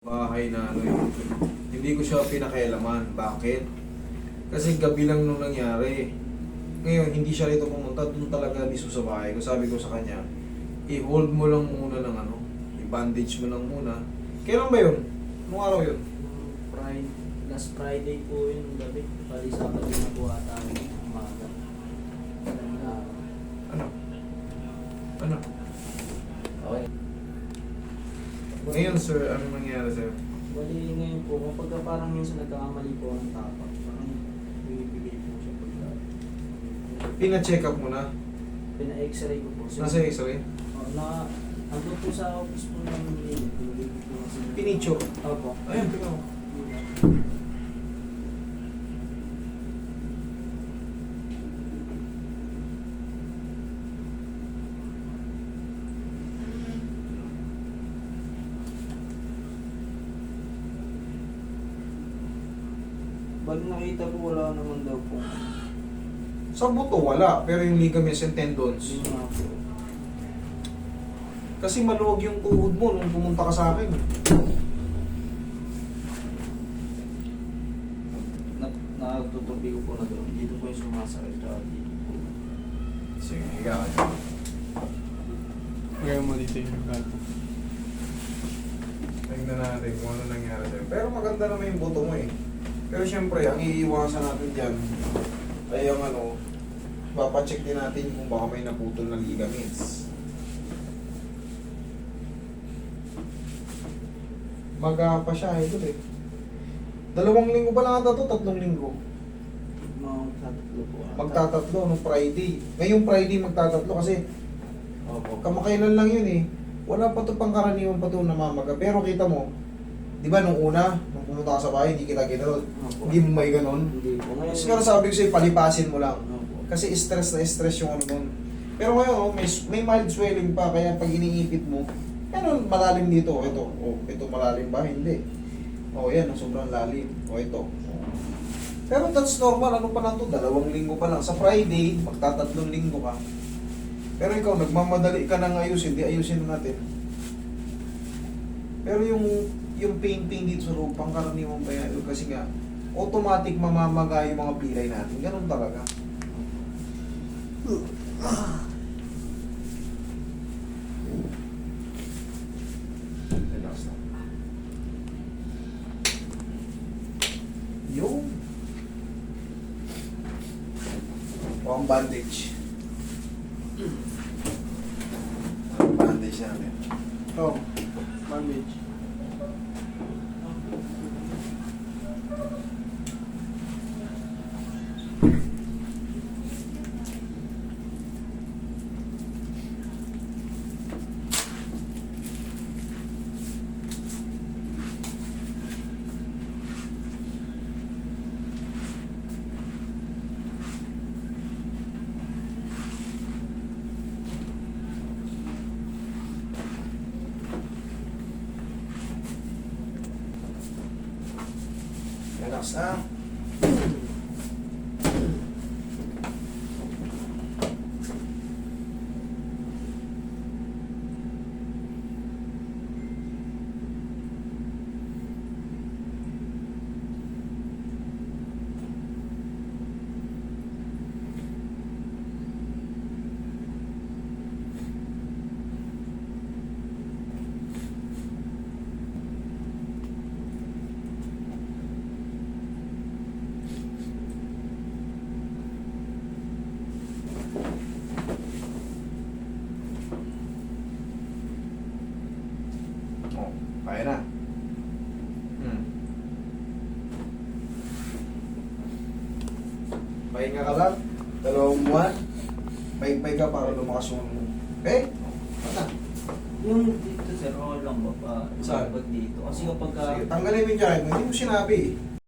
Bahay na ano yun. Hindi ko siya pinakialaman. Bakit? Kasi gabi lang nung nangyari. Ngayon, hindi siya rito pumunta. Doon talaga mismo sa bahay ko. Sabi ko sa kanya, i-hold mo lang muna ng ano. I-bandage mo lang muna. Kailan ba yun? Anong araw yun? Friday, last Friday po yun, gabi. Bali Sabado na po ata yung umaga. Ano? Ano? Okay. Ngayon, sir, ano nangyari sa'yo? Bali ngayon po, kapag parang minsan nagkakamali po ang tapak, parang binibigay po siya pagka. Pina-check up mo na? Pina-x-ray ko po. Nasa x-ray? Andun po sa office po ng binibigay po kasi. Pinicho? Opo. Ayun, tingnan mo. Bali nakita po wala naman daw po. Sa buto, wala. Pero yung ligaments and tendons. Yun nga po. Kasi maluwag yung tuhod mo nung pumunta ka sa akin. Natutubi ko po na doon. Dito po yung sumasakit. Tsaka dito po. Sige, higa ka. Kaya mo dito yung gato. Tingnan natin kung ano nangyari sa'yo. Pero maganda naman yung buto mo eh. Pero syempre, ang iiwasan natin dyan ay yung ano, papacheck din natin kung baka may naputol na ligaments. Maga pa siya, idol eh. 2 linggo pa lang ata to, 3 linggo. Magtatatlo po. Magtatatlo nung Friday. Ngayong Friday magtatatlo kasi Opo. kamakailan lang yun eh. Wala pa to pangkaraniwan pa to namamaga. Pero kita mo, di ba nung una, nung pumunta ka sa bahay, hindi kita ginanon. Opo. Hindi mo may ganon. Hindi po. Ngayon, Siguro sabi ko sa'yo, palipasin mo lang. Opo. Kasi stress na stress yung ano nun. Pero ngayon, oh, may mild swelling pa, kaya pag iniipit mo, ano, malalim dito. Ito, oh, ito malalim ba? Hindi. Oh, yan, sobrang lalim. Oh, ito. Oh. Pero that's normal, ano pa lang to, 2 linggo pa lang. Sa Friday, magtatatlong linggo ka. Pero ikaw, nagmamadali ka nang ayusin, di ayusin na natin. Pero yung pain dito sa loob, pangkaraniwan pa yan, kasi nga, automatic mamamaga yung mga pilay natin. Ganun talaga. Relax lang. Yung o ang bandage. Ang bandage natin. Oh, bandage. Relax na. Oh, kaya na. Pahinga ka lang. 2 buwan. Pahigpay ka para lumakas yung ano mo. Okay? Mata. Yung dito sir, okay lang ba pa? Saan? Pag dito. Kasi kapag Sige, tanggalin mo yung jacket mo. Hindi mo sinabi eh.